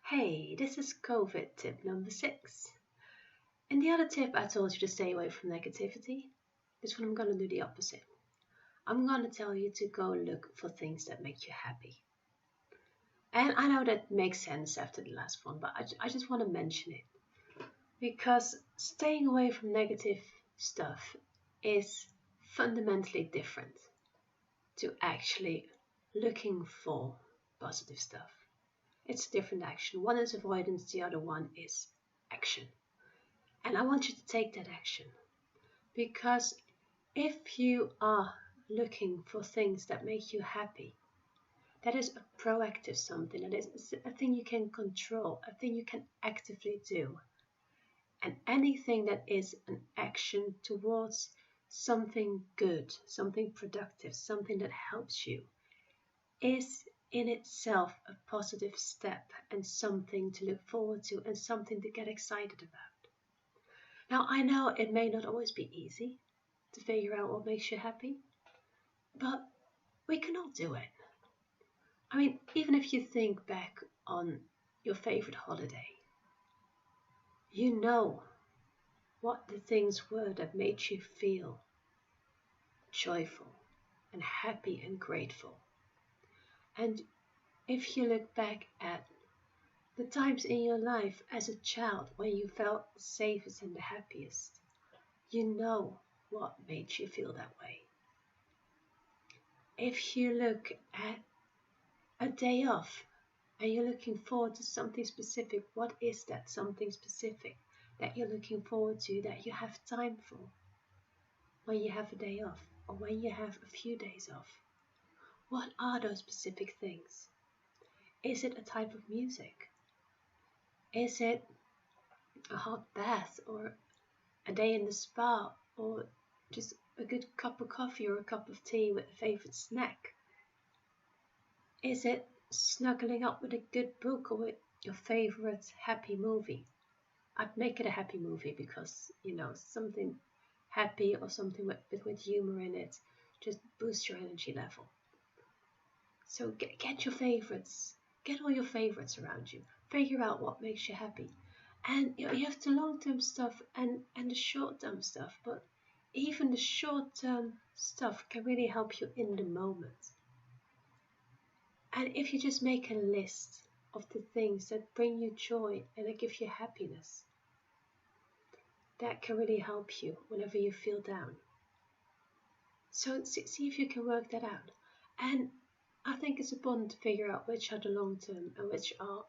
Hey, this is COVID tip number 6. In the other tip, I told you to stay away from negativity. This one I'm going to do the opposite. I'm going to tell you to go look for things that make you happy. And I know that makes sense after the last one, but I just want to mention it. Because staying away from negative stuff is fundamentally different to actually looking for positive stuff. It's a different action. One is avoidance, the other one is action. And I want you to take that action because if you are looking for things that make you happy, that is a proactive something, that is a thing you can control, a thing you can actively do. And anything that is an action towards something good, something productive, something that helps you, is in itself a positive step and something to look forward to and something to get excited about. Now, I know it may not always be easy to figure out what makes you happy, but we can all do it. I mean, even if you think back on your favorite holiday, you know what the things were that made you feel joyful and happy and grateful. And if you look back at the times in your life as a child when you felt the safest and the happiest, you know what made you feel that way. If you look at a day off and you're looking forward to something specific, what is that something specific that you're looking forward to, that you have time for when you have a day off or when you have a few days off? What are those specific things? Is it a type of music? Is it a hot bath or a day in the spa or just a good cup of coffee or a cup of tea with a favorite snack? Is it snuggling up with a good book or with your favorite happy movie? I'd make it a happy movie because, something happy or something with humor in it just boosts your energy level. So get your favorites. Get all your favorites around you. Figure out what makes you happy. And you have the long-term stuff and the short-term stuff, but even the short-term stuff can really help you in the moment. And if you just make a list of the things that bring you joy and that give you happiness, that can really help you whenever you feel down. So see if you can work that out. And I think it's important to figure out which are the long-term and which are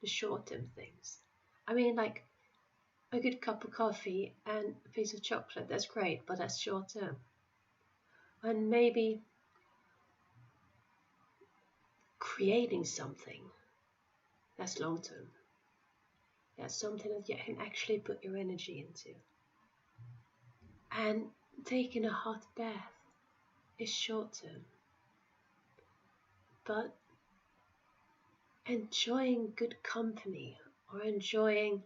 the short-term things. I mean, like a good cup of coffee and a piece of chocolate, that's great, but that's short-term. And maybe creating something, that's long-term. That's something that you can actually put your energy into. And taking a hot bath is short-term. But enjoying good company or enjoying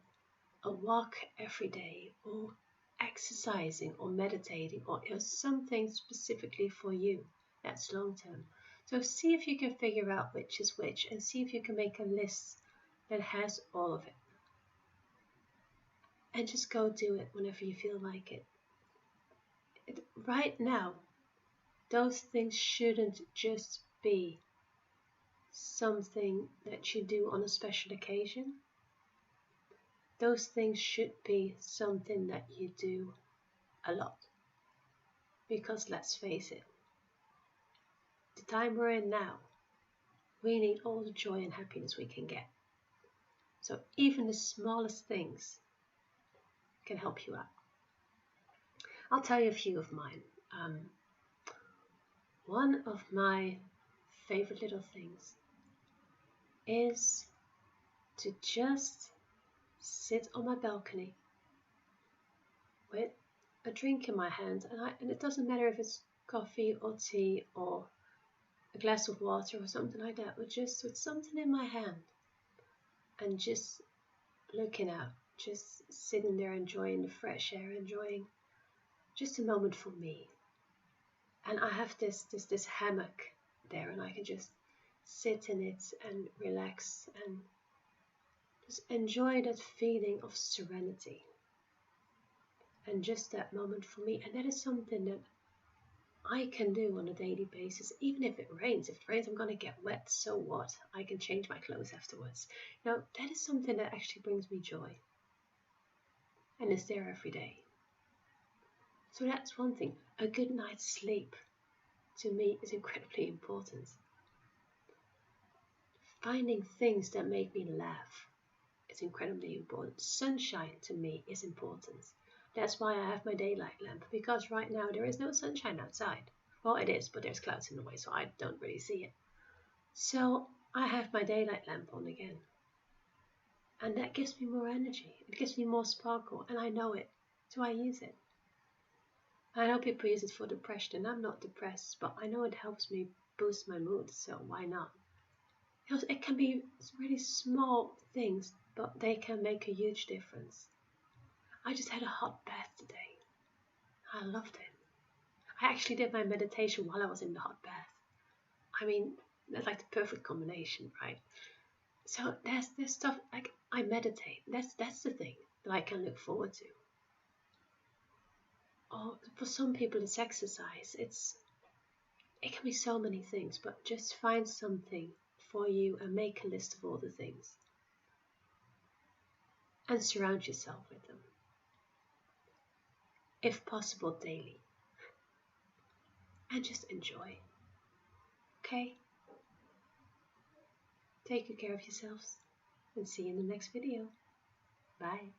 a walk every day or exercising or meditating or something specifically for you, that's long term. So see if you can figure out which is which and see if you can make a list that has all of it. And just go do it whenever you feel like it. Right now, those things shouldn't just be something that you do on a special occasion. Those things should be something that you do a lot. Because let's face it, the time we're in now, we need all the joy and happiness we can get. So even the smallest things can help you out. I'll tell you a few of mine. One of my favorite little things is to just sit on my balcony with a drink in my hand, and it doesn't matter if it's coffee or tea or a glass of water or something like that, but just with something in my hand and just looking out, just sitting there enjoying the fresh air, enjoying just a moment for me. And I have this hammock there, and I can just sit in it and relax and Just enjoy that feeling of serenity and just that moment for me. And that is something that I can do on a daily basis, even if it rains. If it rains, I'm going to get wet, so what? I can change my clothes afterwards. Now, that is something that actually brings me joy and is there every day. So that's one thing. A good night's sleep, to me, is incredibly important. Finding things that make me laugh is incredibly important. Sunshine, to me, is important. That's why I have my daylight lamp, because right now there is no sunshine outside. Well, it is, but there's clouds in the way, so I don't really see it. So I have my daylight lamp on again. And that gives me more energy. It gives me more sparkle, and I know it, so I use it. I know people use it for depression, and I'm not depressed, but I know it helps me boost my mood, so why not? It can be really small things, but they can make a huge difference. I just had a hot bath today. I loved it. I actually did my meditation while I was in the hot bath. I mean, that's like the perfect combination, right? So there's this stuff, like I meditate. That's the thing that I can look forward to. Or for some people it's exercise. It can be so many things, but just find something for you and make a list of all the things. And surround yourself with them. If possible, daily. And just enjoy. Okay? Take good care of yourselves and see you in the next video. Bye.